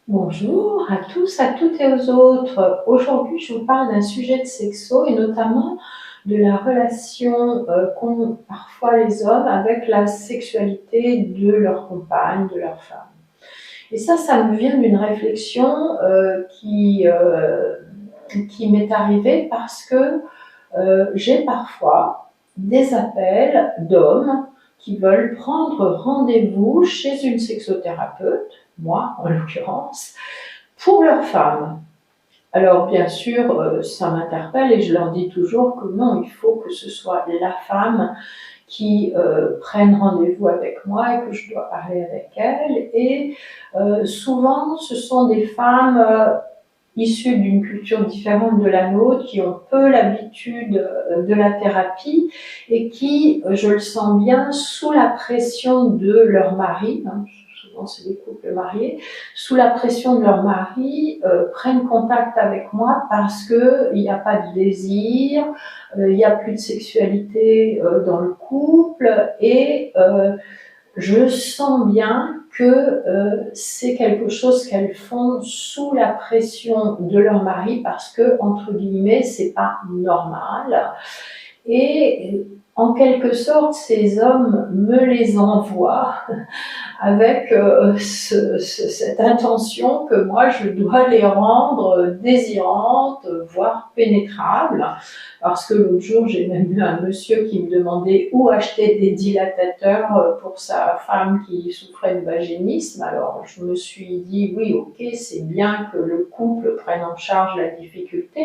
Bonjour à tous, à toutes et aux autres. Aujourd'hui, je vous parle d'un sujet de sexo et notamment de la relation qu'ont parfois les hommes avec la sexualité de leur compagne, de leur femme. Et ça me vient d'une réflexion qui m'est arrivée parce que j'ai parfois des appels d'hommes qui veulent prendre rendez-vous chez une sexothérapeute, moi en l'occurrence, pour leur femme. Alors bien sûr, ça m'interpelle et je leur dis toujours que non, il faut que ce soit la femme qui prenne rendez-vous avec moi et que je dois parler avec elle. Et souvent, ce sont des femmes issues d'une culture différente de la nôtre, qui ont peu l'habitude de la thérapie et qui, je le sens bien, sous la pression de leur mari, souvent c'est des couples mariés, sous la pression de leur mari, prennent contact avec moi parce qu'il n'y a pas de désir, il n'y a plus de sexualité dans le couple et je sens bien que c'est quelque chose qu'elles font sous la pression de leur mari parce que, entre guillemets, c'est pas normal. Et en quelque sorte, ces hommes me les envoient avec cette intention que moi je dois les rendre désirantes, voire pénétrables, parce que l'autre jour j'ai même eu un monsieur qui me demandait où acheter des dilatateurs pour sa femme qui souffrait de vaginisme. Alors je me suis dit oui, ok, c'est bien que le couple prenne en charge la difficulté,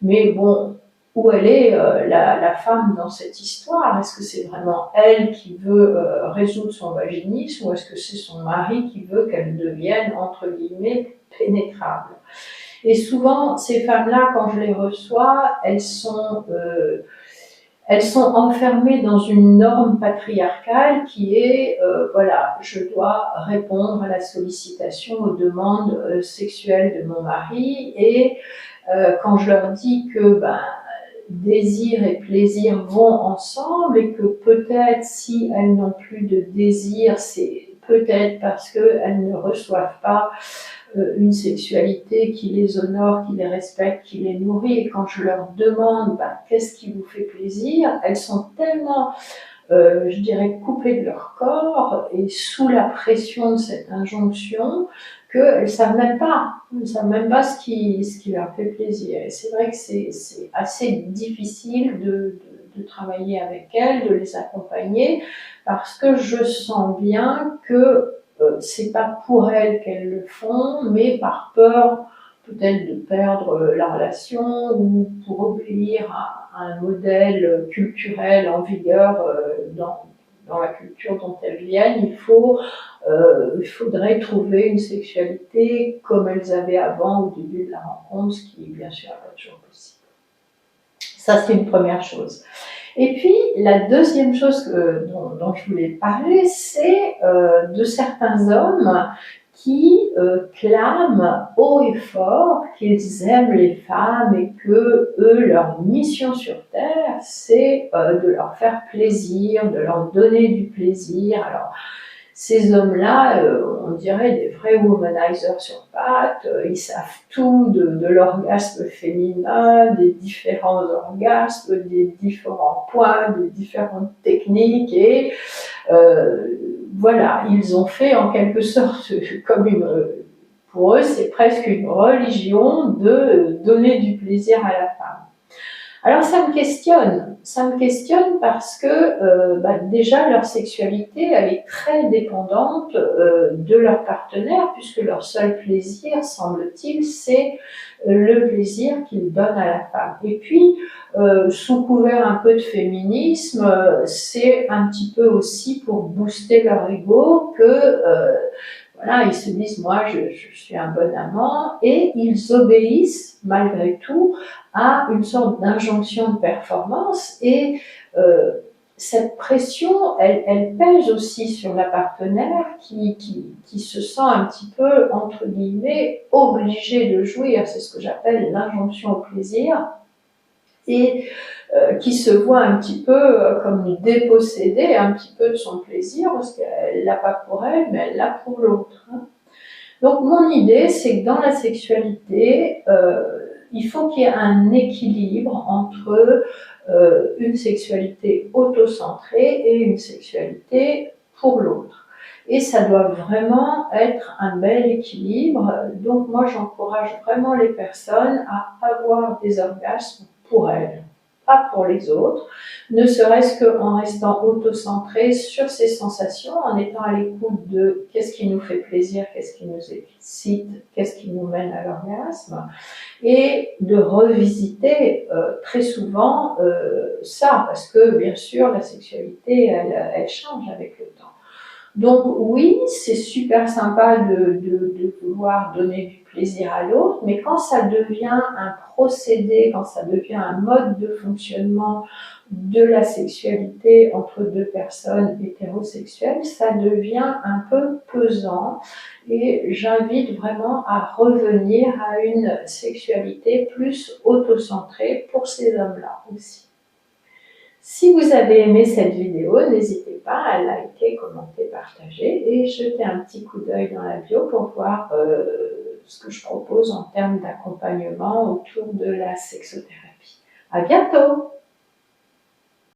mais bon, où elle est la femme dans cette histoire? Est-ce que c'est vraiment elle qui veut résoudre son vaginisme ou est-ce que c'est son mari qui veut qu'elle devienne, entre guillemets, pénétrable? Et souvent, ces femmes-là, quand je les reçois, elles sont enfermées dans une norme patriarcale qui est, voilà, je dois répondre à la sollicitation, aux demandes sexuelles de mon mari. Et quand je leur dis que désir et plaisir vont ensemble et que peut-être si elles n'ont plus de désir, c'est peut-être parce qu'elles ne reçoivent pas une sexualité qui les honore, qui les respecte, qui les nourrit. Et quand je leur demande qu'est-ce qui vous fait plaisir, elles sont tellement, je dirais, coupées de leur corps et sous la pression de cette injonction qu'elles ne savent même pas. Elles ne savent même pas ce qui leur fait plaisir. Et c'est vrai que c'est assez difficile de travailler avec elles, de les accompagner, parce que je sens bien que c'est pas pour elles qu'elles le font, mais par peur peut-être de perdre la relation ou pour obéir à un modèle culturel en vigueur dans la culture dont elles viennent. Il faudrait trouver une sexualité comme elles avaient avant au début de la rencontre, ce qui bien sûr n'est pas toujours possible. Ça, c'est une première chose. Et puis, la deuxième chose dont je voulais parler, c'est de certains hommes qui clament haut et fort qu'ils aiment les femmes et que eux, leur mission sur Terre, c'est de leur faire plaisir, de leur donner du plaisir. Alors, ces hommes-là, on dirait des vrais womanizers sur pattes, ils savent tout de l'orgasme féminin, des différents orgasmes, des différents points, des différentes techniques et voilà, ils ont fait en quelque sorte comme pour eux c'est presque une religion de donner du plaisir à la femme. Alors ça me questionne parce que déjà leur sexualité elle est très dépendante de leur partenaire puisque leur seul plaisir semble-t-il c'est le plaisir qu'ils donnent à la femme. Et puis sous couvert un peu de féminisme, c'est un petit peu aussi pour booster leur ego que voilà, ils se disent moi je suis un bon amant et ils obéissent malgré tout à une sorte d'injonction de performance et cette pression, elle pèse aussi sur la partenaire qui se sent un petit peu, entre guillemets, obligée de jouir. C'est ce que j'appelle l'injonction au plaisir et qui se voit un petit peu comme dépossédée un petit peu de son plaisir parce qu'elle l'a pas pour elle, mais elle l'a pour l'autre. Donc mon idée, c'est que dans la sexualité, il faut qu'il y ait un équilibre entre une sexualité autocentrée et une sexualité pour l'autre. Et ça doit vraiment être un bel équilibre. Donc moi, j'encourage vraiment les personnes à avoir des orgasmes pour elles, pas pour les autres, ne serait-ce qu'en restant auto-centré sur ses sensations, en étant à l'écoute de qu'est-ce qui nous fait plaisir, qu'est-ce qui nous excite, qu'est-ce qui nous mène à l'orgasme, et de revisiter très souvent ça, parce que bien sûr, la sexualité, elle change avec le temps. Donc oui, c'est super sympa de vouloir donner du plaisir à l'autre, mais quand ça devient un procédé, quand ça devient un mode de fonctionnement de la sexualité entre deux personnes hétérosexuelles, ça devient un peu pesant et j'invite vraiment à revenir à une sexualité plus autocentrée pour ces hommes-là aussi. Si vous avez aimé cette vidéo, n'hésitez pas à liker, commenter, partager et jeter un petit coup d'œil dans la bio pour voir ce que je propose en termes d'accompagnement autour de la sexothérapie. À bientôt!